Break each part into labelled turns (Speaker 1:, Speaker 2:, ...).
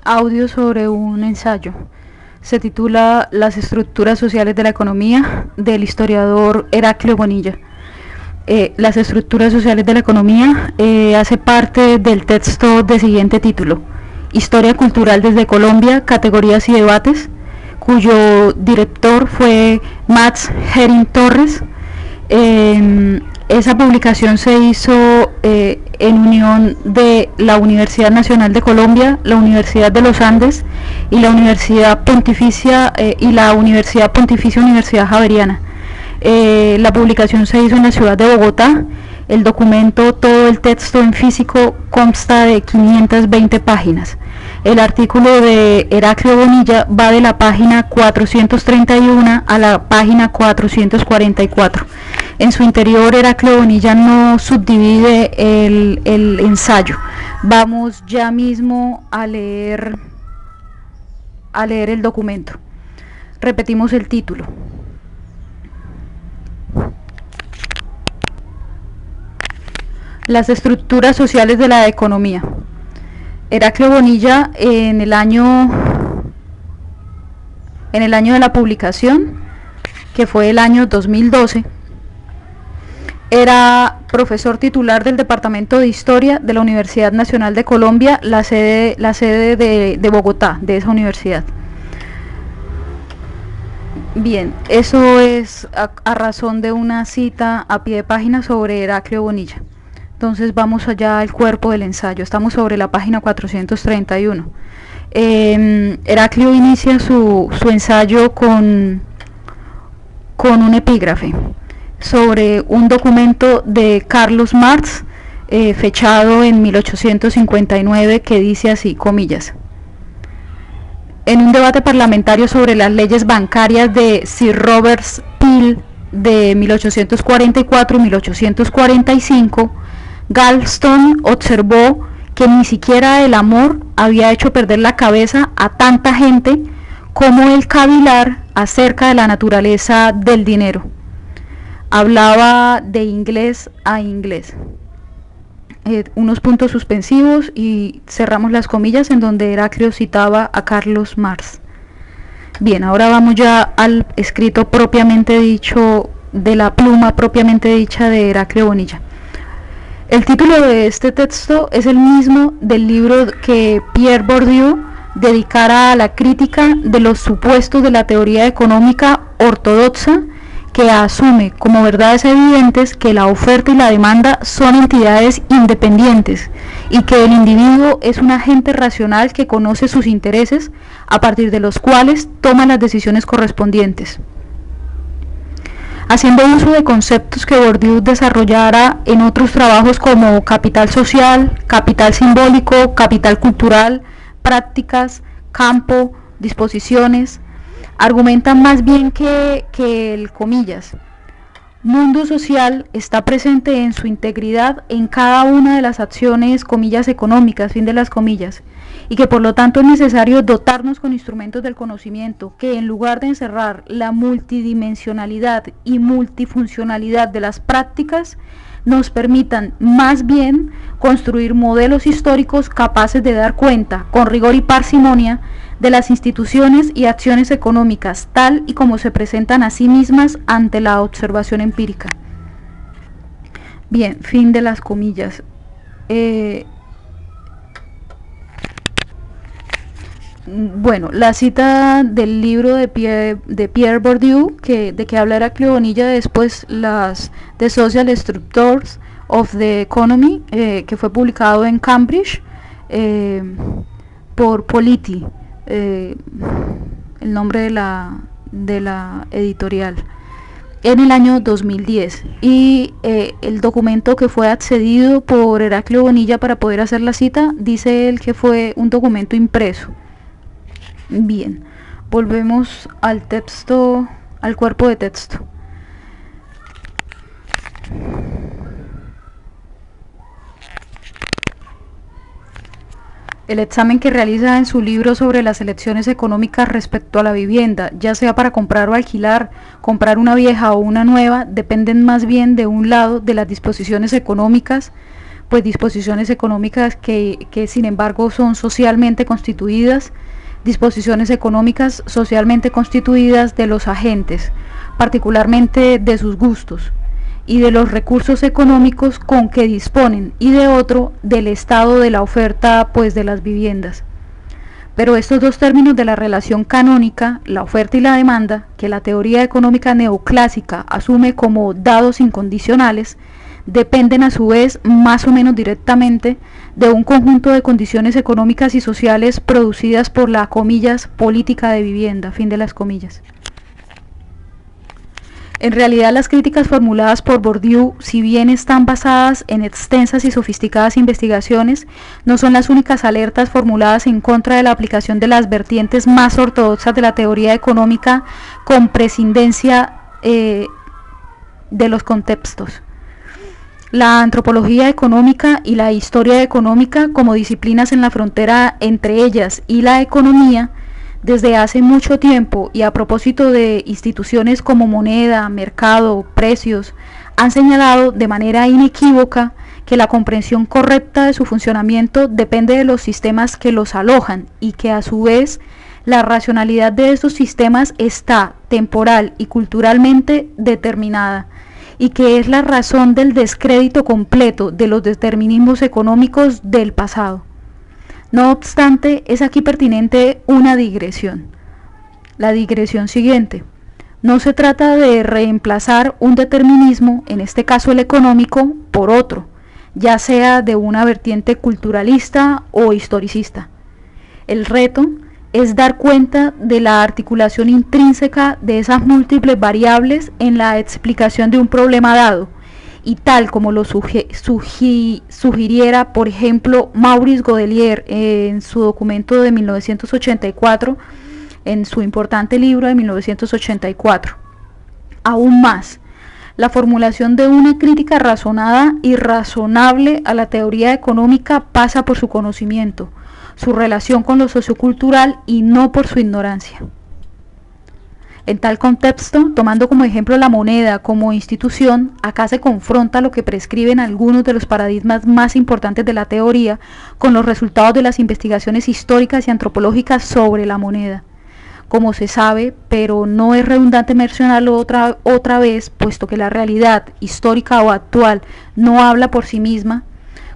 Speaker 1: audio sobre un ensayo. Se titula Las estructuras sociales de la economía, del historiador Heraclio Bonilla. Las estructuras sociales de la economía hace parte del texto de siguiente título: Historia cultural desde Colombia, categorías y debates, cuyo director fue Max Herring Torres. Esa publicación se hizo en unión de la Universidad Nacional de Colombia, la Universidad de los Andes y la Universidad Pontificia Universidad Javeriana. La publicación se hizo en la ciudad de Bogotá. El documento, todo el texto en físico, consta de 520 páginas. El artículo de Heraclio Bonilla va de la página 431 a la página 444. En su interior, Heraclio Bonilla no subdivide el ensayo. Vamos ya mismo a leer el documento. Repetimos el título: Las estructuras sociales de la economía. Heraclio Bonilla, en el año de la publicación, que fue el año 2012, era profesor titular del Departamento de Historia de la Universidad Nacional de Colombia, la sede de Bogotá, de esa universidad. Bien, eso es a razón de una cita a pie de página sobre Heraclio Bonilla. Entonces vamos allá al cuerpo del ensayo. Estamos sobre la página 431. Heraclio inicia su ensayo con un epígrafe sobre un documento de Carlos Marx, fechado en 1859, que dice así, comillas: en un debate parlamentario sobre las leyes bancarias de Sir Robert Peel de 1844 y 1845, Galston observó que ni siquiera el amor había hecho perder la cabeza a tanta gente como el cavilar acerca de la naturaleza del dinero. Hablaba de inglés a inglés. Unos puntos suspensivos y cerramos las comillas en donde Heraclio citaba a Carlos Marx. Bien, ahora vamos ya al escrito propiamente dicho, de la pluma propiamente dicha de Heraclio Bonilla. El título de este texto es el mismo del libro que Pierre Bourdieu dedicara a la crítica de los supuestos de la teoría económica ortodoxa, que asume como verdades evidentes que la oferta y la demanda son entidades independientes y que el individuo es un agente racional que conoce sus intereses, a partir de los cuales toma las decisiones correspondientes. Haciendo uso de conceptos que Bourdieu desarrollara en otros trabajos como capital social, capital simbólico, capital cultural, prácticas, campo, disposiciones, argumentan más bien que el comillas mundo social está presente en su integridad en cada una de las acciones, comillas, económicas, fin de las comillas, y que por lo tanto es necesario dotarnos con instrumentos del conocimiento que, en lugar de encerrar la multidimensionalidad y multifuncionalidad de las prácticas, nos permitan más bien construir modelos históricos capaces de dar cuenta, con rigor y parsimonia, de las instituciones y acciones económicas tal y como se presentan a sí mismas ante la observación empírica. Bien, fin de las comillas. Bueno, la cita del libro de Pierre Bourdieu, de que habla Heraclio Bonilla, después The Social Structures of the Economy, que fue publicado en Cambridge por Politi, el nombre de la editorial, en el año 2010, y el documento que fue accedido por Heraclio Bonilla para poder hacer la cita, dice él que fue un documento impreso. Bien, volvemos al texto, al cuerpo de texto. El examen que realiza en su libro sobre las elecciones económicas respecto a la vivienda, ya sea para comprar o alquilar, comprar una vieja o una nueva, dependen más bien de un lado de las disposiciones económicas pues disposiciones económicas que sin embargo son socialmente constituidas, disposiciones económicas socialmente constituidas de los agentes, particularmente de sus gustos y de los recursos económicos con que disponen, y de otro, del estado de la oferta pues de las viviendas. Pero estos dos términos de la relación canónica, la oferta y la demanda, que la teoría económica neoclásica asume como dados incondicionales, dependen a su vez más o menos directamente de un conjunto de condiciones económicas y sociales producidas por la, comillas, política de vivienda, fin de las comillas. En realidad, las críticas formuladas por Bourdieu, si bien están basadas en extensas y sofisticadas investigaciones, no son las únicas alertas formuladas en contra de la aplicación de las vertientes más ortodoxas de la teoría económica con prescindencia de los contextos. La antropología económica y la historia económica, como disciplinas en la frontera entre ellas y la economía, desde hace mucho tiempo, y a propósito de instituciones como moneda, mercado, precios, han señalado de manera inequívoca que la comprensión correcta de su funcionamiento depende de los sistemas que los alojan, y que a su vez la racionalidad de estos sistemas está temporal y culturalmente determinada, y que es la razón del descrédito completo de los determinismos económicos del pasado. No obstante, es aquí pertinente una digresión. La digresión siguiente. No se trata de reemplazar un determinismo, en este caso el económico, por otro, ya sea de una vertiente culturalista o historicista. El reto es dar cuenta de la articulación intrínseca de esas múltiples variables en la explicación de un problema dado, y tal como lo sugiriera, por ejemplo, Maurice Godelier en su documento de 1984, en su importante libro de 1984. Aún más, la formulación de una crítica razonada y razonable a la teoría económica pasa por su conocimiento, su relación con lo sociocultural y no por su ignorancia. En tal contexto, tomando como ejemplo la moneda como institución, acá se confronta lo que prescriben algunos de los paradigmas más importantes de la teoría con los resultados de las investigaciones históricas y antropológicas sobre la moneda. Como se sabe, pero no es redundante mencionarlo otra vez, puesto que la realidad histórica o actual no habla por sí misma.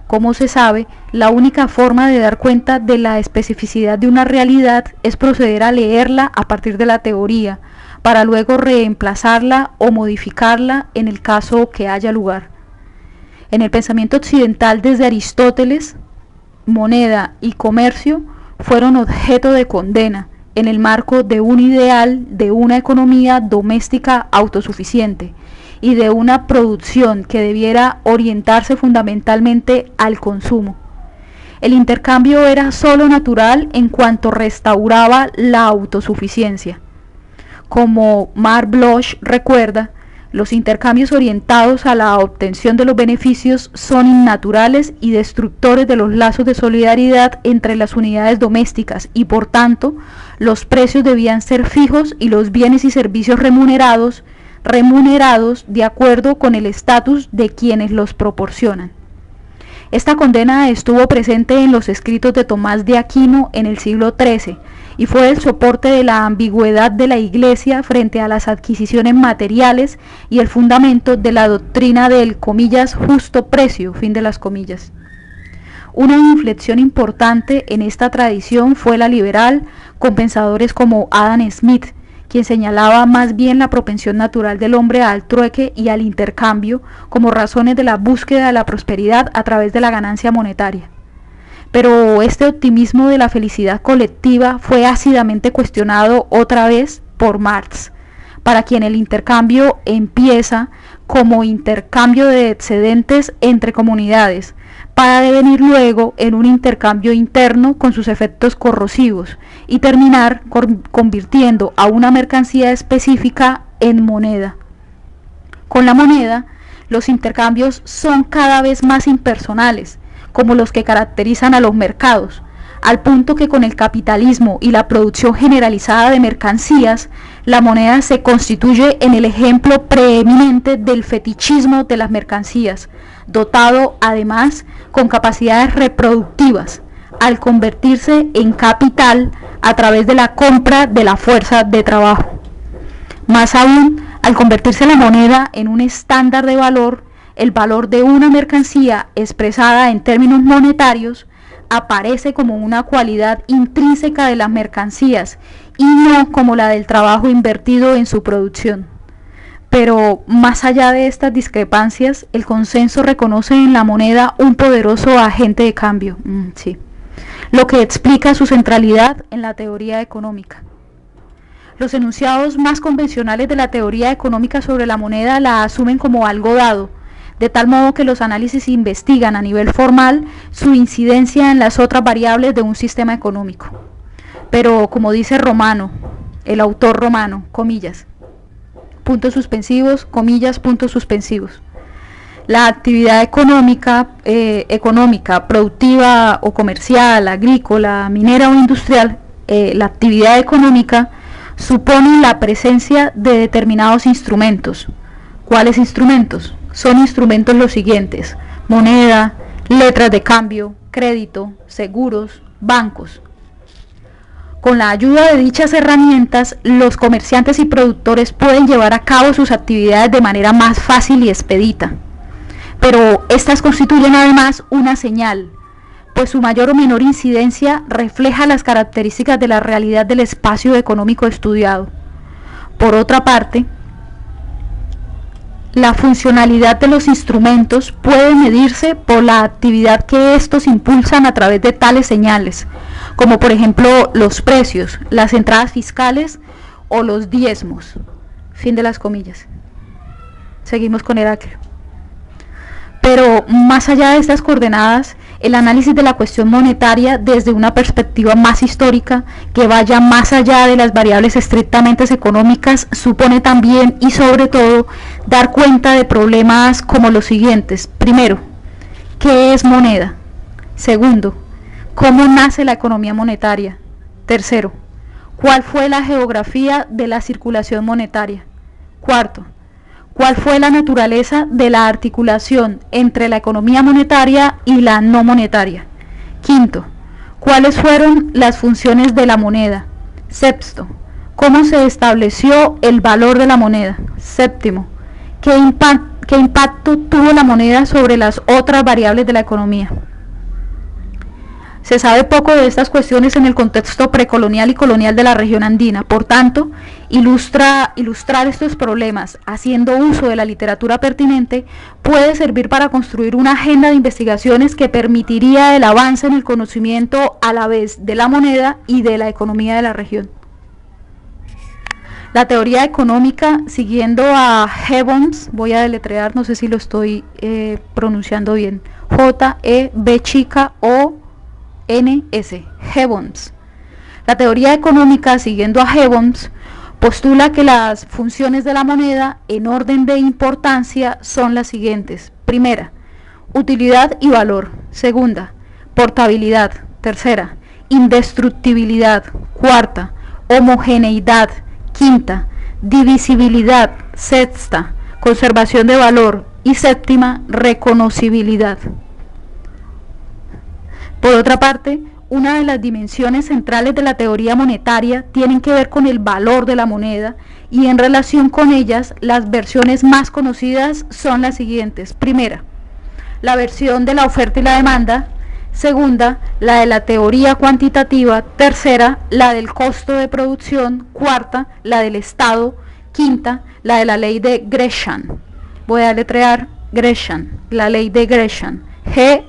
Speaker 1: Como se sabe, la única forma de dar cuenta de la especificidad de una realidad es proceder a leerla a partir de la teoría, para luego reemplazarla o modificarla en el caso que haya lugar. En el pensamiento occidental desde Aristóteles, moneda y comercio fueron objeto de condena en el marco de un ideal de una economía doméstica autosuficiente y de una producción que debiera orientarse fundamentalmente al consumo. El intercambio era solo natural en cuanto restauraba la autosuficiencia. Como Marc Bloch recuerda, los intercambios orientados a la obtención de los beneficios son innaturales y destructores de los lazos de solidaridad entre las unidades domésticas, y por tanto los precios debían ser fijos y los bienes y servicios remunerados de acuerdo con el estatus de quienes los proporcionan. Esta condena estuvo presente en los escritos de Tomás de Aquino en el siglo XIII y fue el soporte de la ambigüedad de la Iglesia frente a las adquisiciones materiales y el fundamento de la doctrina del, comillas, justo precio, fin de las comillas. Una inflexión importante en esta tradición fue la liberal, con pensadores como Adam Smith, quien señalaba más bien la propensión natural del hombre al trueque y al intercambio como razones de la búsqueda de la prosperidad a través de la ganancia monetaria. Pero este optimismo de la felicidad colectiva fue ácidamente cuestionado otra vez por Marx, para quien el intercambio empieza como intercambio de excedentes entre comunidades, para devenir luego en un intercambio interno con sus efectos corrosivos y terminar convirtiendo a una mercancía específica en moneda. Con la moneda, los intercambios son cada vez más impersonales, como los que caracterizan a los mercados, al punto que con el capitalismo y la producción generalizada de mercancías, la moneda se constituye en el ejemplo preeminente del fetichismo de las mercancías, dotado además con capacidades reproductivas, al convertirse en capital a través de la compra de la fuerza de trabajo. Más aún, al convertirse la moneda en un estándar de valor, el valor de una mercancía expresada en términos monetarios aparece como una cualidad intrínseca de las mercancías y no como la del trabajo invertido en su producción. Pero más allá de estas discrepancias, el consenso reconoce en la moneda un poderoso agente de cambio, lo que explica su centralidad en la teoría económica. Los enunciados más convencionales de la teoría económica sobre la moneda la asumen como algo dado, de tal modo que los análisis investigan a nivel formal su incidencia en las otras variables de un sistema económico. Pero como dice Romano, el autor romano, comillas, puntos suspensivos, comillas, puntos suspensivos. La actividad económica, productiva o comercial, agrícola, minera o industrial, la actividad económica supone la presencia de determinados instrumentos. ¿Cuáles instrumentos? Son instrumentos los siguientes: moneda, letras de cambio, crédito, seguros, bancos. Con la ayuda de dichas herramientas, los comerciantes y productores pueden llevar a cabo sus actividades de manera más fácil y expedita. Pero estas constituyen además una señal, pues su mayor o menor incidencia refleja las características de la realidad del espacio económico estudiado. Por otra parte, la funcionalidad de los instrumentos puede medirse por la actividad que estos impulsan a través de tales señales, como por ejemplo los precios, las entradas fiscales o los diezmos. Fin de las comillas. Seguimos con Heraclio. Pero más allá de estas coordenadas, el análisis de la cuestión monetaria desde una perspectiva más histórica, que vaya más allá de las variables estrictamente económicas, supone también y sobre todo dar cuenta de problemas como los siguientes. Primero, ¿qué es moneda? Segundo, ¿cómo nace la economía monetaria? Tercero, ¿cuál fue la geografía de la circulación monetaria? Cuarto, ¿cuál fue la naturaleza de la articulación entre la economía monetaria y la no monetaria? Quinto, ¿cuáles fueron las funciones de la moneda? Sexto, ¿cómo se estableció el valor de la moneda? Séptimo, ¿qué impacto tuvo la moneda sobre las otras variables de la economía? Se sabe poco de estas cuestiones en el contexto precolonial y colonial de la región andina. Por tanto, ilustrar estos problemas haciendo uso de la literatura pertinente puede servir para construir una agenda de investigaciones que permitiría el avance en el conocimiento a la vez de la moneda y de la economía de la región. La teoría económica, siguiendo a Jevons, voy a deletrear, no sé si lo estoy pronunciando bien, J-E-B-O-N-S, Jevons. La teoría económica, siguiendo a Jevons, postula que las funciones de la moneda en orden de importancia son las siguientes. Primera, utilidad y valor. Segunda, portabilidad. Tercera, indestructibilidad. Cuarta, homogeneidad. Quinta, divisibilidad. Sexta, conservación de valor. Y séptima, reconocibilidad. Por otra parte, una de las dimensiones centrales de la teoría monetaria tienen que ver con el valor de la moneda, y en relación con ellas, las versiones más conocidas son las siguientes. Primera, la versión de la oferta y la demanda. Segunda, la de la teoría cuantitativa. Tercera, la del costo de producción. Cuarta, la del Estado. Quinta, la de la ley de Gresham. Voy a deletrear Gresham, la ley de Gresham. G-R-E-S-H-A-M,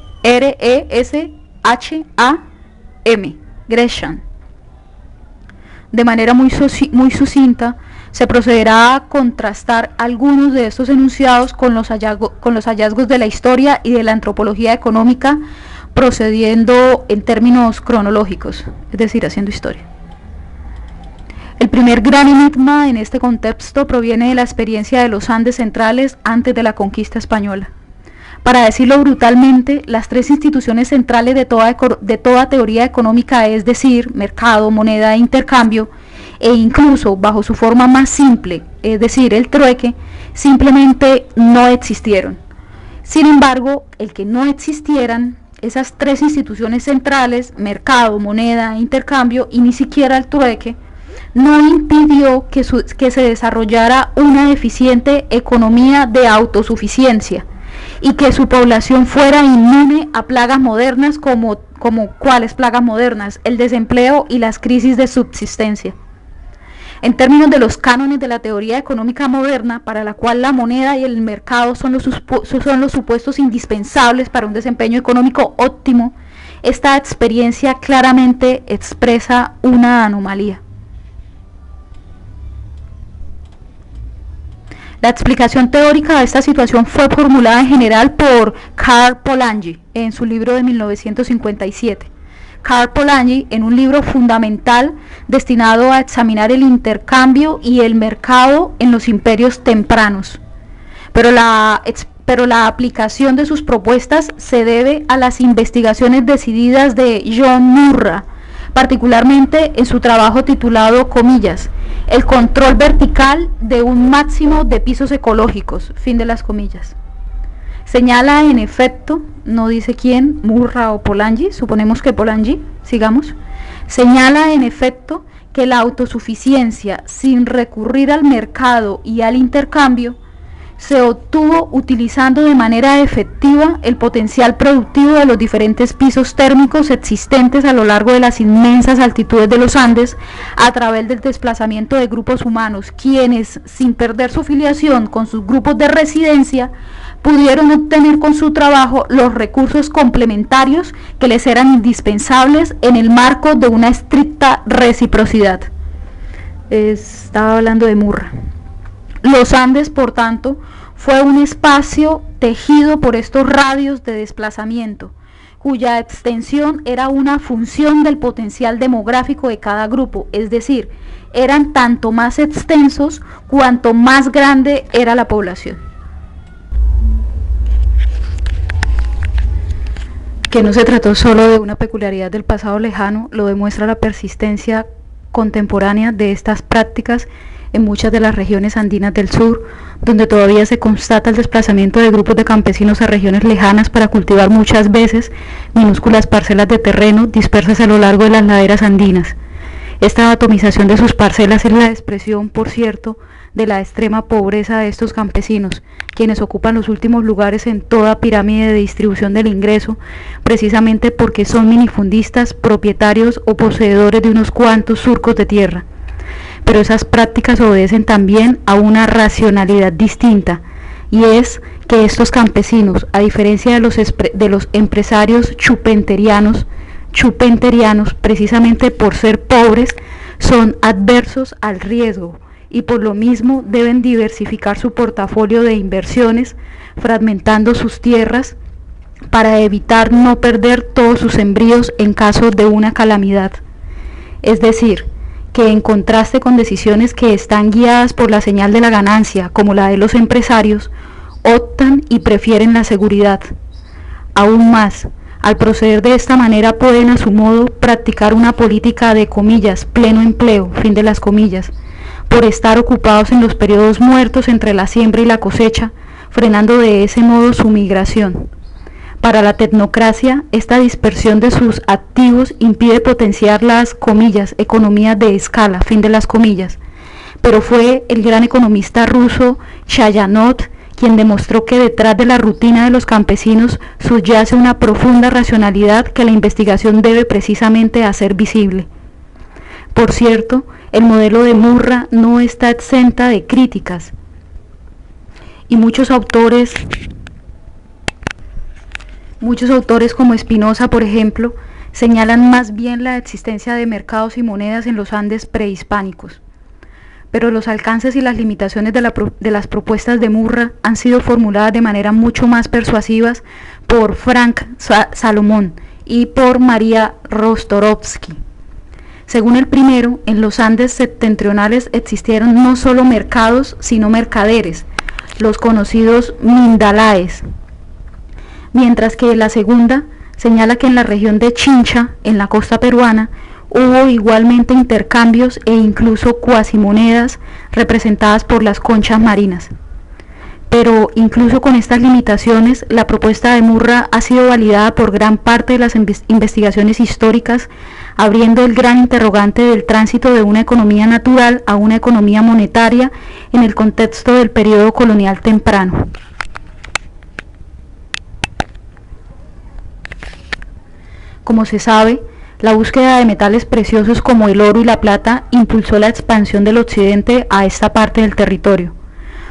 Speaker 1: Gresham. De manera muy sucinta, se procederá a contrastar algunos de estos enunciados con los hallazgos de la historia y de la antropología económica, procediendo en términos cronológicos, es decir, haciendo historia. El primer gran enigma en este contexto proviene de la experiencia de los Andes centrales antes de la conquista española. Para decirlo brutalmente, las tres instituciones centrales de toda teoría económica, es decir, mercado, moneda e intercambio, e incluso bajo su forma más simple, es decir, el trueque, simplemente no existieron. Sin embargo, el que no existieran esas tres instituciones centrales, mercado, moneda e intercambio, y ni siquiera el trueque, no impidió que se desarrollara una eficiente economía de autosuficiencia y que su población fuera inmune a plagas modernas como ¿cuáles plagas modernas? El desempleo y las crisis de subsistencia. En términos de los cánones de la teoría económica moderna, para la cual la moneda y el mercado son los supuestos indispensables para un desempeño económico óptimo, esta experiencia claramente expresa una anomalía. La explicación teórica de esta situación fue formulada en general por Karl Polanyi en su libro de 1957. Karl Polanyi, en un libro fundamental destinado a examinar el intercambio y el mercado en los imperios tempranos. Pero la aplicación de sus propuestas se debe a las investigaciones decididas de John Murray, particularmente en su trabajo titulado, comillas, el control vertical de un máximo de pisos ecológicos, fin de las comillas. Señala en efecto, no dice quién, Murray o Polanyi, suponemos que Polanyi, sigamos, señala en efecto que la autosuficiencia sin recurrir al mercado y al intercambio se obtuvo utilizando de manera efectiva el potencial productivo de los diferentes pisos térmicos existentes a lo largo de las inmensas altitudes de los Andes a través del desplazamiento de grupos humanos, quienes, sin perder su filiación con sus grupos de residencia, pudieron obtener con su trabajo los recursos complementarios que les eran indispensables en el marco de una estricta reciprocidad. Estaba hablando de Murray. Los Andes, por tanto, fue un espacio tejido por estos radios de desplazamiento, cuya extensión era una función del potencial demográfico de cada grupo, es decir, eran tanto más extensos cuanto más grande era la población. Que no se trató solo de una peculiaridad del pasado lejano, lo demuestra la persistencia contemporánea de estas prácticas en muchas de las regiones andinas del sur, donde todavía se constata el desplazamiento de grupos de campesinos a regiones lejanas para cultivar muchas veces minúsculas parcelas de terreno dispersas a lo largo de las laderas andinas. Esta atomización de sus parcelas es la expresión, por cierto, de la extrema pobreza de estos campesinos, quienes ocupan los últimos lugares en toda pirámide de distribución del ingreso, precisamente porque son minifundistas, propietarios o poseedores de unos cuantos surcos de tierra. Pero esas prácticas obedecen también a una racionalidad distinta, y es que estos campesinos, a diferencia de los empresarios chupenterianos, precisamente por ser pobres, son adversos al riesgo y por lo mismo deben diversificar su portafolio de inversiones, fragmentando sus tierras para evitar no perder todos sus sembríos en caso de una calamidad. Es decir, que en contraste con decisiones que están guiadas por la señal de la ganancia, como la de los empresarios, optan y prefieren la seguridad. Aún más, al proceder de esta manera pueden a su modo practicar una política de comillas, pleno empleo, fin de las comillas, por estar ocupados en los periodos muertos entre la siembra y la cosecha, frenando de ese modo su migración. Para la tecnocracia, esta dispersión de sus activos impide potenciar las comillas, economías de escala, fin de las comillas, pero fue el gran economista ruso Chayanov quien demostró que detrás de la rutina de los campesinos subyace una profunda racionalidad que la investigación debe precisamente hacer visible. Por cierto, el modelo de Murray no está exenta de críticas, y muchos autores como Spinoza, por ejemplo, señalan más bien la existencia de mercados y monedas en los Andes prehispánicos. Pero los alcances y las limitaciones de las propuestas de Murray han sido formuladas de manera mucho más persuasivas por Frank Salomón y por María Rostorovsky. Según el primero, en los Andes septentrionales existieron no solo mercados, sino mercaderes, los conocidos Mindalaes, mientras que la segunda señala que en la región de Chincha, en la costa peruana, hubo igualmente intercambios e incluso cuasimonedas representadas por las conchas marinas. Pero incluso con estas limitaciones, la propuesta de Murra ha sido validada por gran parte de las investigaciones históricas, abriendo el gran interrogante del tránsito de una economía natural a una economía monetaria en el contexto del periodo colonial temprano. Como se sabe, la búsqueda de metales preciosos como el oro y la plata impulsó la expansión del occidente a esta parte del territorio.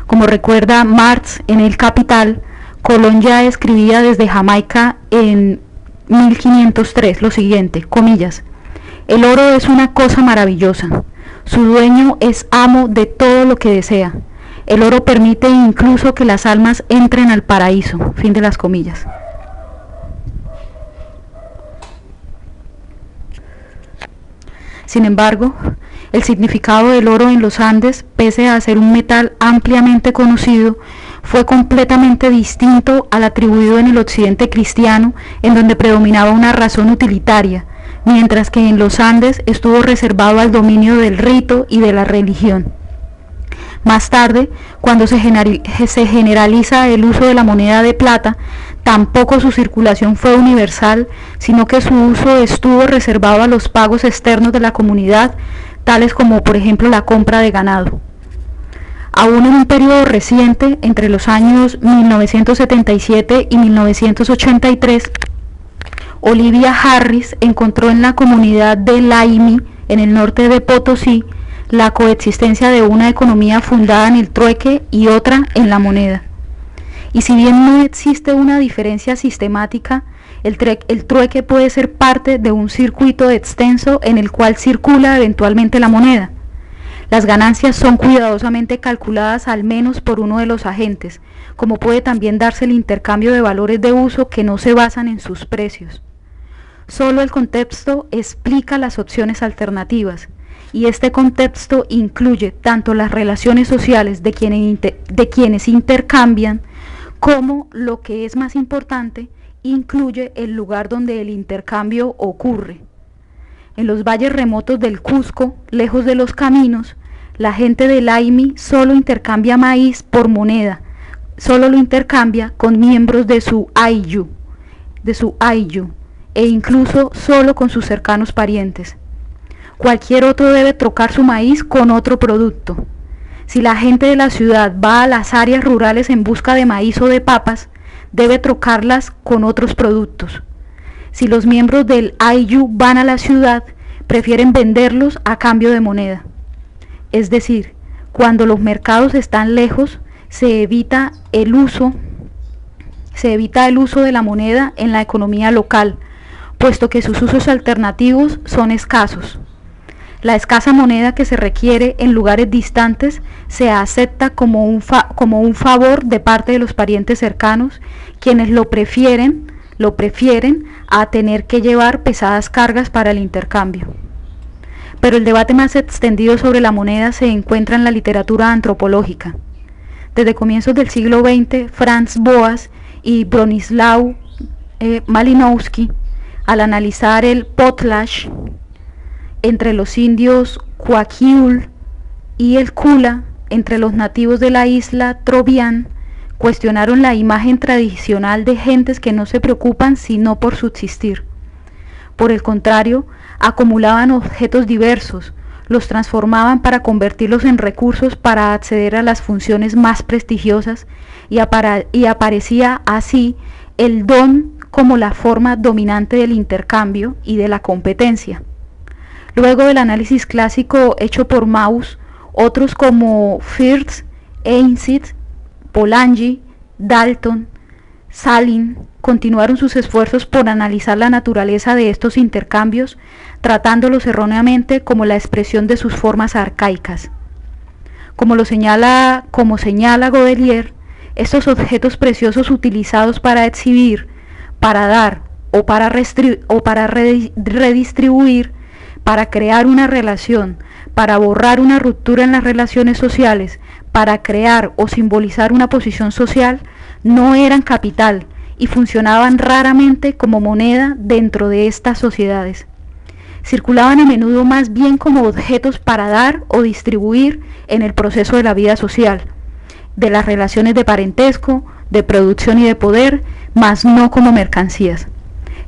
Speaker 1: Como recuerda Marx en El Capital, Colón ya escribía desde Jamaica en 1503 lo siguiente, comillas: el oro es una cosa maravillosa, su dueño es amo de todo lo que desea, el oro permite incluso que las almas entren al paraíso, fin de las comillas. Sin embargo, el significado del oro en los Andes, pese a ser un metal ampliamente conocido, fue completamente distinto al atribuido en el occidente cristiano, en donde predominaba una razón utilitaria, mientras que en los Andes estuvo reservado al dominio del rito y de la religión. Más tarde, cuando se generaliza el uso de la moneda de plata, tampoco su circulación fue universal, sino que su uso estuvo reservado a los pagos externos de la comunidad, tales como por ejemplo la compra de ganado. Aún en un periodo reciente, entre los años 1977 y 1983, Olivia Harris encontró en la comunidad de Laimi, en el norte de Potosí, la coexistencia de una economía fundada en el trueque y otra en la moneda. Y si bien no existe una diferencia sistemática, el trueque puede ser parte de un circuito extenso en el cual circula eventualmente la moneda. Las ganancias son cuidadosamente calculadas al menos por uno de los agentes, como puede también darse el intercambio de valores de uso que no se basan en sus precios. Solo el contexto explica las opciones alternativas, y este contexto incluye tanto las relaciones sociales de quienes intercambian, como, lo que es más importante, incluye el lugar donde el intercambio ocurre. En los valles remotos del Cusco, lejos de los caminos, la gente de Laimi solo intercambia maíz por moneda, solo lo intercambia con miembros de su ayllu, e incluso solo con sus cercanos parientes. Cualquier otro debe trocar su maíz con otro producto. Si la gente de la ciudad va a las áreas rurales en busca de maíz o de papas, debe trocarlas con otros productos. Si los miembros del ayllu van a la ciudad, prefieren venderlos a cambio de moneda. Es decir, cuando los mercados están lejos, se evita el uso de la moneda en la economía local, puesto que sus usos alternativos son escasos. La escasa moneda que se requiere en lugares distantes se acepta como un favor de parte de los parientes cercanos, quienes lo prefieren a tener que llevar pesadas cargas para el intercambio. Pero el debate más extendido sobre la moneda se encuentra en la literatura antropológica. Desde comienzos del siglo XX, Franz Boas y Bronisław Malinowski, al analizar el potlatch entre los indios Kwakiutl y el Kula, entre los nativos de la isla Trovián, cuestionaron la imagen tradicional de gentes que no se preocupan sino por subsistir. Por el contrario, acumulaban objetos diversos, los transformaban para convertirlos en recursos para acceder a las funciones más prestigiosas y aparecía así el don como la forma dominante del intercambio y de la competencia. Luego del análisis clásico hecho por Mauss, otros como Firth, Einstein, Polanyi, Dalton, Salin continuaron sus esfuerzos por analizar la naturaleza de estos intercambios, tratándolos erróneamente como la expresión de sus formas arcaicas. Como señala Godelier, estos objetos preciosos utilizados para exhibir, para dar o para redistribuir, para crear una relación, para borrar una ruptura en las relaciones sociales, para crear o simbolizar una posición social, no eran capital y funcionaban raramente como moneda dentro de estas sociedades. Circulaban a menudo más bien como objetos para dar o distribuir en el proceso de la vida social. de las relaciones de parentesco, de producción y de poder, mas no como mercancías.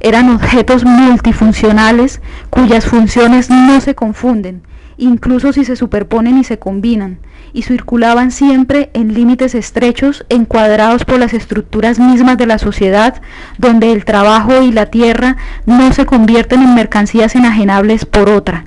Speaker 1: Eran objetos multifuncionales cuyas funciones no se confunden, incluso si se superponen y se combinan, y circulaban siempre en límites estrechos encuadrados por las estructuras mismas de la sociedad, donde el trabajo y la tierra no se convierten en mercancías enajenables por otra.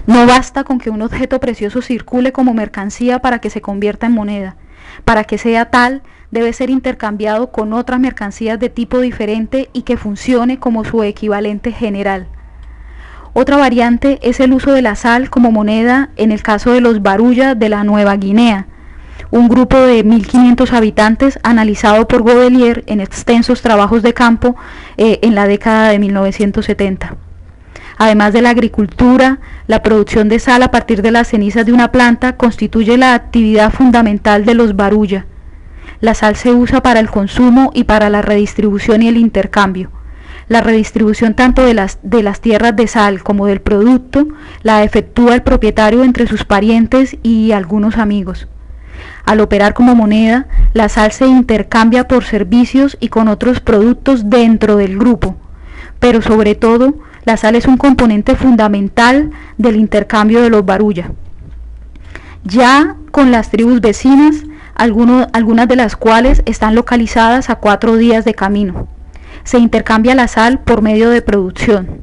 Speaker 1: No basta con que un objeto precioso circule como mercancía para que se convierta en moneda. Para que sea tal, debe ser intercambiado con otras mercancías de tipo diferente y que funcione como su equivalente general. Otra variante es el uso de la sal como moneda en el caso de los Baruya de la Nueva Guinea, un grupo de 1500 habitantes analizado por Godelier en extensos trabajos de campo en la década de 1970. Además de la agricultura, la producción de sal a partir de las cenizas de una planta constituye la actividad fundamental de los Baruya. La sal se usa para el consumo y para la redistribución y el intercambio. La redistribución tanto de las tierras de sal como del producto la efectúa el propietario entre sus parientes y algunos amigos. Al operar como moneda, la sal se intercambia por servicios y con otros productos dentro del grupo, pero sobre todo, la sal es un componente fundamental del intercambio de los Baruya. Ya con las tribus vecinas, algunas de las cuales están localizadas a 4 días de camino. Se intercambia la sal por medio de producción,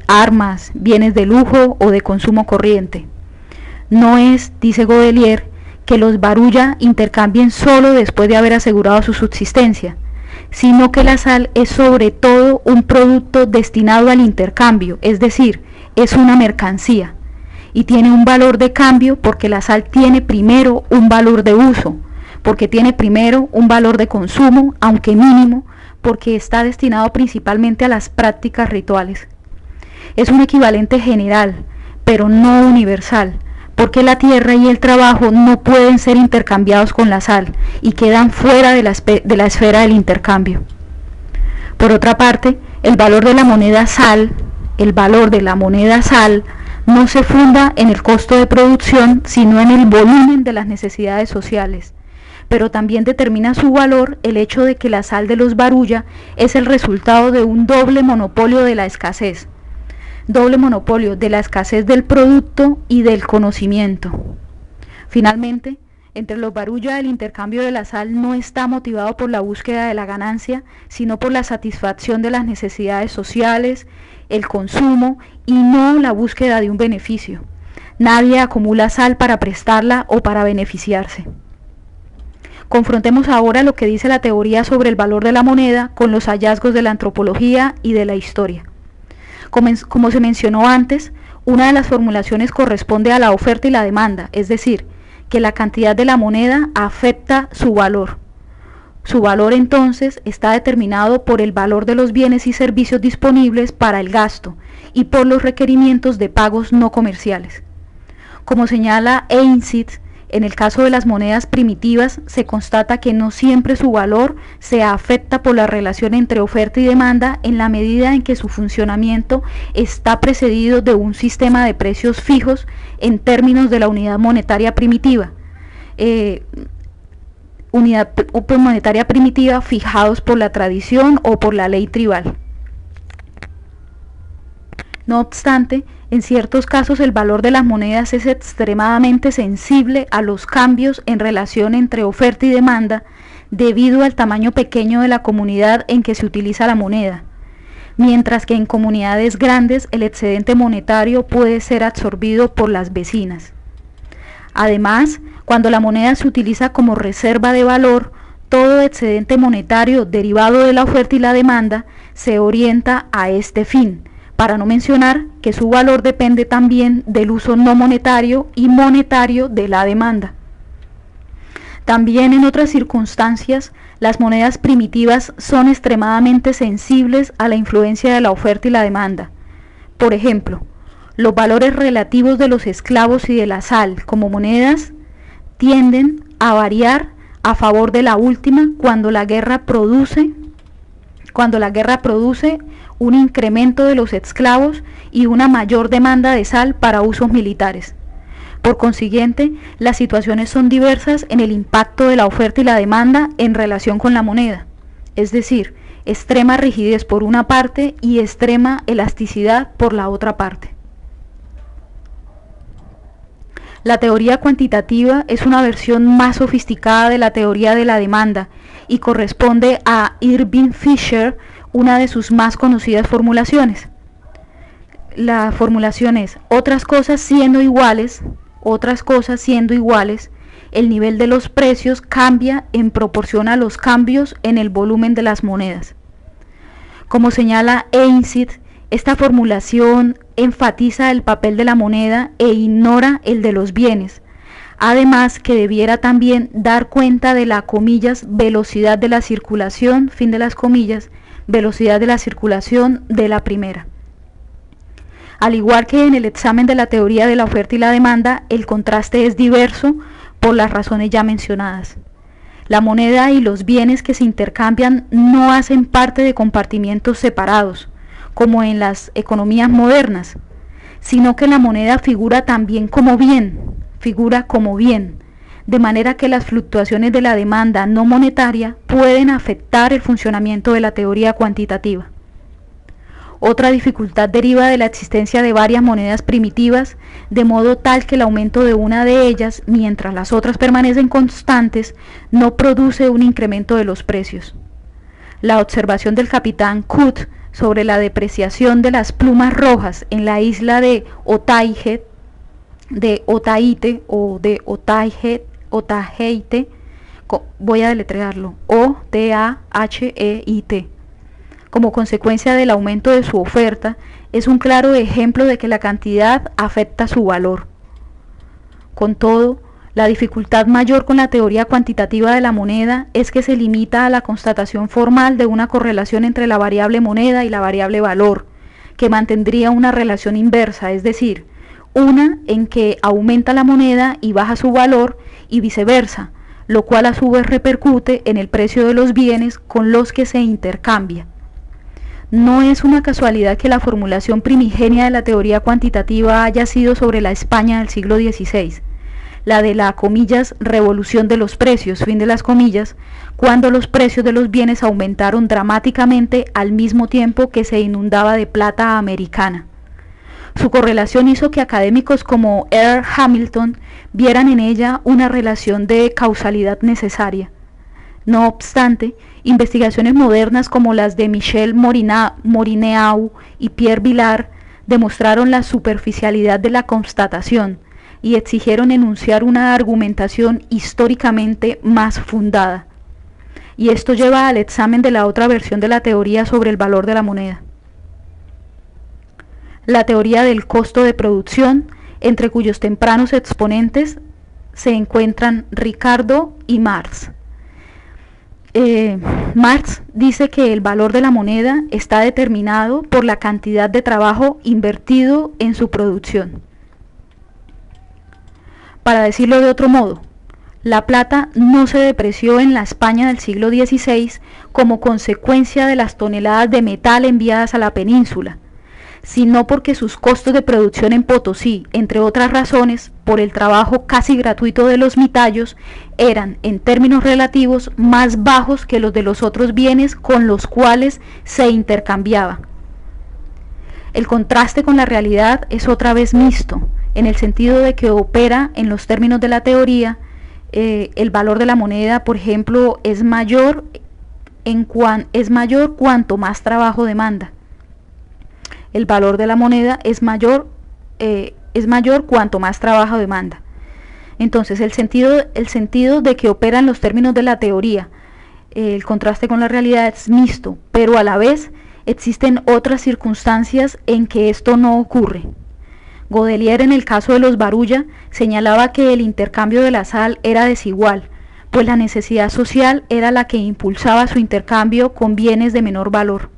Speaker 1: armas, bienes de lujo o de consumo corriente. No es, dice Godelier, que los Baruya intercambien solo después de haber asegurado su subsistencia, sino que la sal es sobre todo un producto destinado al intercambio, es decir, es una mercancía, y tiene un valor de cambio porque la sal tiene primero un valor de uso, porque tiene primero un valor de consumo, aunque mínimo, porque está destinado principalmente a las prácticas rituales. Es un equivalente general, pero no universal, porque la tierra y el trabajo no pueden ser intercambiados con la sal y quedan fuera de la esfera del intercambio. Por otra parte, el valor de la moneda sal no se funda en el costo de producción, sino en el volumen de las necesidades sociales. Pero también determina su valor el hecho de que la sal de los Baruya es el resultado de un doble monopolio de la escasez. Doble monopolio de la escasez del producto y del conocimiento. Finalmente, entre los Baruya el intercambio de la sal no está motivado por la búsqueda de la ganancia, sino por la satisfacción de las necesidades sociales, el consumo y no la búsqueda de un beneficio. Nadie acumula sal para prestarla o para beneficiarse. Confrontemos ahora lo que dice la teoría sobre el valor de la moneda con los hallazgos de la antropología y de la historia. Como se mencionó antes, una de las formulaciones corresponde a la oferta y la demanda, es decir, que la cantidad de la moneda afecta su valor. Su valor entonces está determinado por el valor de los bienes y servicios disponibles para el gasto y por los requerimientos de pagos no comerciales. Como señala Einsicht, en el caso de las monedas primitivas se constata que no siempre su valor se afecta por la relación entre oferta y demanda en la medida en que su funcionamiento está precedido de un sistema de precios fijos en términos de la unidad monetaria primitiva. Unidad monetaria primitiva fijados por la tradición o por la ley tribal. No obstante, en ciertos casos el valor de las monedas es extremadamente sensible a los cambios en relación entre oferta y demanda debido al tamaño pequeño de la comunidad en que se utiliza la moneda, mientras que en comunidades grandes el excedente monetario puede ser absorbido por las vecinas. Además, cuando la moneda se utiliza como reserva de valor, todo excedente monetario derivado de la oferta y la demanda se orienta a este fin, para no mencionar que su valor depende también del uso no monetario y monetario de la demanda. También en otras circunstancias, las monedas primitivas son extremadamente sensibles a la influencia de la oferta y la demanda. Por ejemplo, los valores relativos de los esclavos y de la sal como monedas tienden a variar a favor de la última cuando la guerra produce un incremento de los esclavos y una mayor demanda de sal para usos militares. Por consiguiente, las situaciones son diversas en el impacto de la oferta y la demanda en relación con la moneda, es decir, extrema rigidez por una parte y extrema elasticidad por la otra parte. La teoría cuantitativa es una versión más sofisticada de la teoría de la demanda y corresponde a Irving Fisher, una de sus más conocidas formulaciones. La formulación es: otras cosas siendo iguales, el nivel de los precios cambia en proporción a los cambios en el volumen de las monedas. Como señala Einstein, esta formulación enfatiza el papel de la moneda e ignora el de los bienes, además que debiera también dar cuenta de la, comillas, velocidad de la circulación, fin de las comillas, velocidad de la circulación de la primera. Al igual que en el examen de la teoría de la oferta y la demanda, el contraste es diverso por las razones ya mencionadas. La moneda y los bienes que se intercambian no hacen parte de compartimientos separados, como en las economías modernas, sino que la moneda figura también como bien, de manera que las fluctuaciones de la demanda no monetaria pueden afectar el funcionamiento de la teoría cuantitativa. Otra dificultad deriva de la existencia de varias monedas primitivas, de modo tal que el aumento de una de ellas, mientras las otras permanecen constantes, no produce un incremento de los precios. La observación del capitán Cook sobre la depreciación de las plumas rojas en la isla de Otaheite, voy a deletrearlo, O-T-A-H-E-I-T, como consecuencia del aumento de su oferta, es un claro ejemplo de que la cantidad afecta su valor. Con todo, la dificultad mayor con la teoría cuantitativa de la moneda es que se limita a la constatación formal de una correlación entre la variable moneda y la variable valor, que mantendría una relación inversa, es decir, una en que aumenta la moneda y baja su valor y viceversa, lo cual a su vez repercute en el precio de los bienes con los que se intercambia. No es una casualidad que la formulación primigenia de la teoría cuantitativa haya sido sobre la España del siglo XVI, la de la, comillas, revolución de los precios, fin de las comillas, cuando los precios de los bienes aumentaron dramáticamente al mismo tiempo que se inundaba de plata americana. Su correlación hizo que académicos como Earl Hamilton vieran en ella una relación de causalidad necesaria. No obstante, investigaciones modernas como las de Michel Morineau y Pierre Vilar demostraron la superficialidad de la constatación y exigieron enunciar una argumentación históricamente más fundada. Y esto lleva al examen de la otra versión de la teoría sobre el valor de la moneda. La teoría del costo de producción, entre cuyos tempranos exponentes se encuentran Ricardo y Marx. Marx dice que el valor de la moneda está determinado por la cantidad de trabajo invertido en su producción. Para decirlo de otro modo, la plata no se depreció en la España del siglo XVI como consecuencia de las toneladas de metal enviadas a la península, sino porque sus costos de producción en Potosí, entre otras razones, por el trabajo casi gratuito de los mitallos, eran, en términos relativos, más bajos que los de los otros bienes con los cuales se intercambiaba. El contraste con la realidad es otra vez mixto, en el sentido de que opera en los términos de la teoría, el valor de la moneda, por ejemplo, es mayor cuanto más trabajo demanda. El valor de la moneda es mayor cuanto más trabajo demanda. Entonces, el sentido de que opera en los términos de la teoría, el contraste con la realidad es mixto, pero a la vez existen otras circunstancias en que esto no ocurre. Godelier, en el caso de los Barulla, señalaba que el intercambio de la sal era desigual, pues la necesidad social era la que impulsaba su intercambio con bienes de menor valor.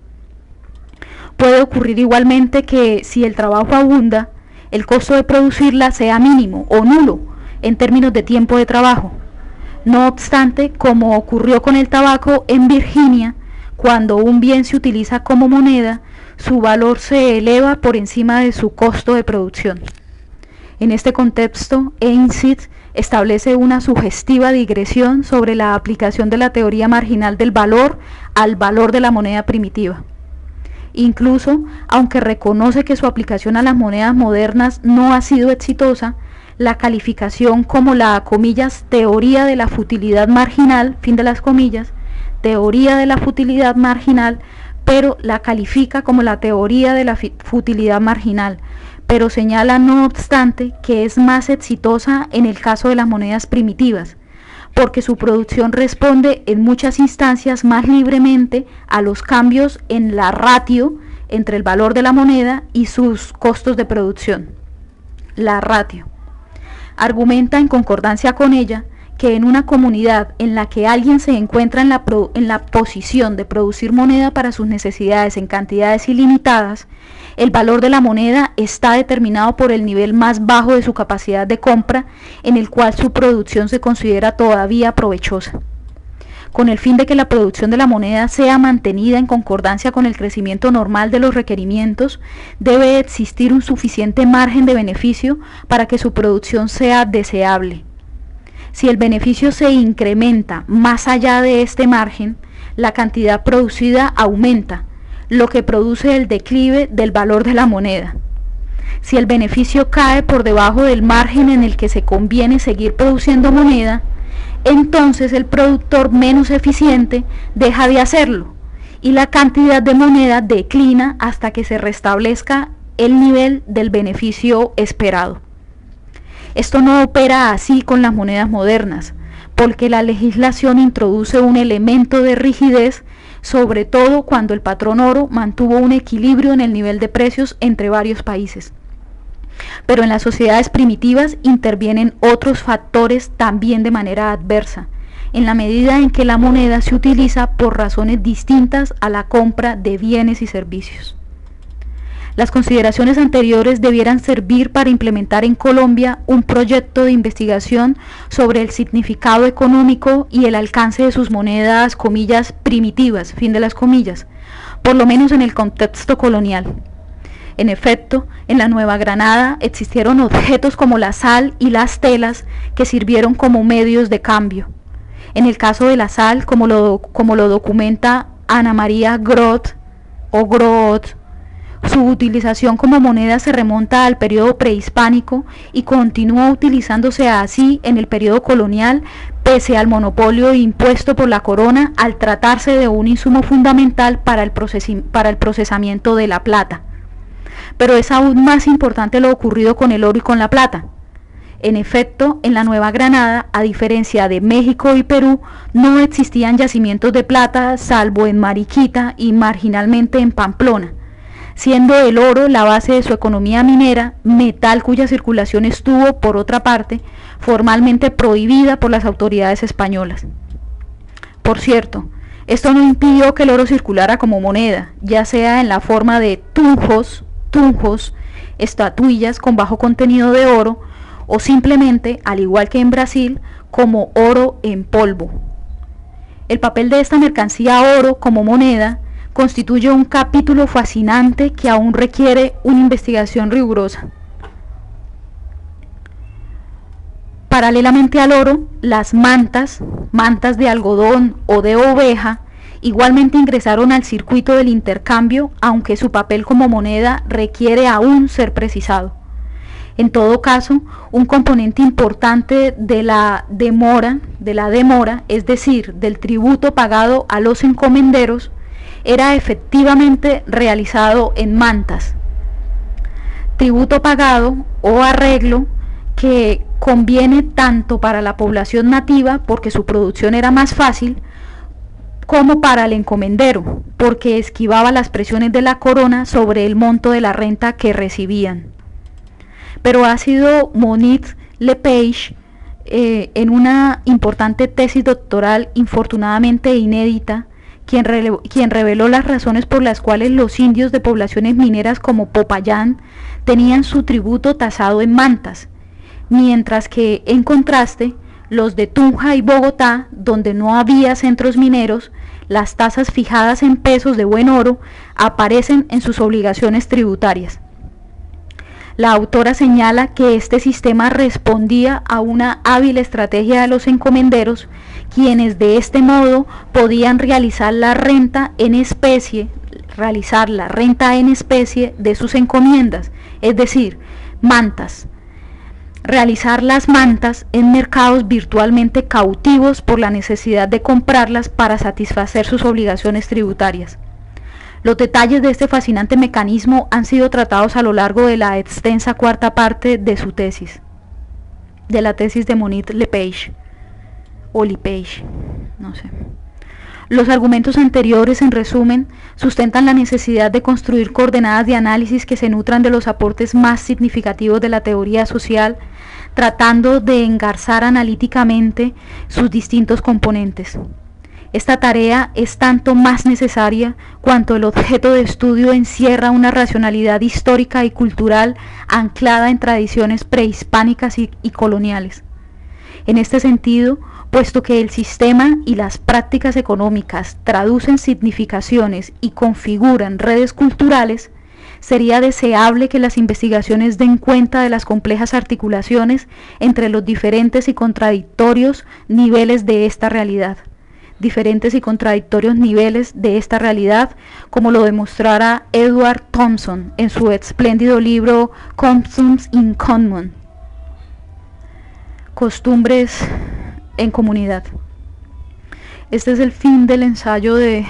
Speaker 1: Puede ocurrir igualmente que, si el trabajo abunda, el costo de producirla sea mínimo o nulo en términos de tiempo de trabajo. No obstante, como ocurrió con el tabaco en Virginia, cuando un bien se utiliza como moneda, su valor se eleva por encima de su costo de producción. En este contexto, Einstein establece una sugestiva digresión sobre la aplicación de la teoría marginal del valor al valor de la moneda primitiva. Incluso, aunque reconoce que su aplicación a las monedas modernas no ha sido exitosa, la calificación como la, comillas, teoría de la futilidad marginal, fin de las comillas, teoría de la futilidad marginal, pero la califica como la teoría de la futilidad marginal, pero señala no obstante que es más exitosa en el caso de las monedas primitivas, porque su producción responde en muchas instancias más libremente a los cambios en la ratio entre el valor de la moneda y sus costos de producción. La ratio. Argumenta en concordancia con ella que en una comunidad en la que alguien se encuentra en la posición de producir moneda para sus necesidades en cantidades ilimitadas, el valor de la moneda está determinado por el nivel más bajo de su capacidad de compra, en el cual su producción se considera todavía provechosa. Con el fin de que la producción de la moneda sea mantenida en concordancia con el crecimiento normal de los requerimientos, debe existir un suficiente margen de beneficio para que su producción sea deseable. Si el beneficio se incrementa más allá de este margen, la cantidad producida aumenta, lo que produce el declive del valor de la moneda. Si el beneficio cae por debajo del margen en el que se conviene seguir produciendo moneda, entonces el productor menos eficiente deja de hacerlo y la cantidad de moneda declina hasta que se restablezca el nivel del beneficio esperado. Esto no opera así con las monedas modernas, porque la legislación introduce un elemento de rigidez, sobre todo cuando el patrón oro mantuvo un equilibrio en el nivel de precios entre varios países. Pero en las sociedades primitivas intervienen otros factores también de manera adversa, en la medida en que la moneda se utiliza por razones distintas a la compra de bienes y servicios. Las consideraciones anteriores debieran servir para implementar en Colombia un proyecto de investigación sobre el significado económico y el alcance de sus monedas, comillas, primitivas, fin de las comillas, por lo menos en el contexto colonial. En efecto, en la Nueva Granada existieron objetos como la sal y las telas que sirvieron como medios de cambio. En el caso de la sal, como lo documenta Ana María Groth o Groth, su utilización como moneda se remonta al periodo prehispánico y continúa utilizándose así en el periodo colonial, pese al monopolio impuesto por la corona al tratarse de un insumo fundamental para el procesamiento de la plata. Pero es aún más importante lo ocurrido con el oro y con la plata. En efecto, en la Nueva Granada, a diferencia de México y Perú, no existían yacimientos de plata salvo en Mariquita y marginalmente en Pamplona, siendo el oro la base de su economía minera, metal cuya circulación estuvo, por otra parte, formalmente prohibida por las autoridades españolas. Por cierto, esto no impidió que el oro circulara como moneda, ya sea en la forma de tunjos, estatuillas con bajo contenido de oro, o simplemente, al igual que en Brasil, como oro en polvo. El papel de esta mercancía oro como moneda constituye un capítulo fascinante que aún requiere una investigación rigurosa. Paralelamente al oro, las mantas de algodón o de oveja, igualmente ingresaron al circuito del intercambio, aunque su papel como moneda requiere aún ser precisado. En todo caso, un componente importante de la demora, es decir, del tributo pagado a los encomenderos, era efectivamente realizado en mantas. Tributo pagado o arreglo que conviene tanto para la población nativa porque su producción era más fácil, como para el encomendero, porque esquivaba las presiones de la corona sobre el monto de la renta que recibían. Pero ha sido Monique Lepage, en una importante tesis doctoral infortunadamente inédita, quien reveló las razones por las cuales los indios de poblaciones mineras como Popayán tenían su tributo tasado en mantas, mientras que, en contraste, los de Tunja y Bogotá, donde no había centros mineros, las tasas fijadas en pesos de buen oro aparecen en sus obligaciones tributarias. La autora señala que este sistema respondía a una hábil estrategia de los encomenderos, quienes de este modo podían realizar la renta en especie de sus encomiendas, es decir, mantas. Realizar las mantas en mercados virtualmente cautivos por la necesidad de comprarlas para satisfacer sus obligaciones tributarias. Los detalles de este fascinante mecanismo han sido tratados a lo largo de la extensa cuarta parte de su tesis, de la tesis de Monique Lepage, o Lepage, no sé. Los argumentos anteriores, en resumen, sustentan la necesidad de construir coordenadas de análisis que se nutran de los aportes más significativos de la teoría social, tratando de engarzar analíticamente sus distintos componentes. Esta tarea es tanto más necesaria cuanto el objeto de estudio encierra una racionalidad histórica y cultural anclada en tradiciones prehispánicas y coloniales. En este sentido, puesto que el sistema y las prácticas económicas traducen significaciones y configuran redes culturales, sería deseable que las investigaciones den cuenta de las complejas articulaciones entre los diferentes y contradictorios niveles de esta realidad. Como lo demostrara Edward Thompson en su espléndido libro Customs in Common, Costumbres en Comunidad. Este es el fin del ensayo de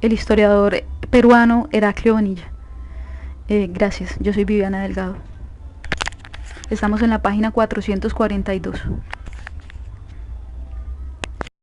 Speaker 1: el historiador peruano Heraclio Bonilla. Gracias, yo soy Viviana Delgado. Estamos en la página 442.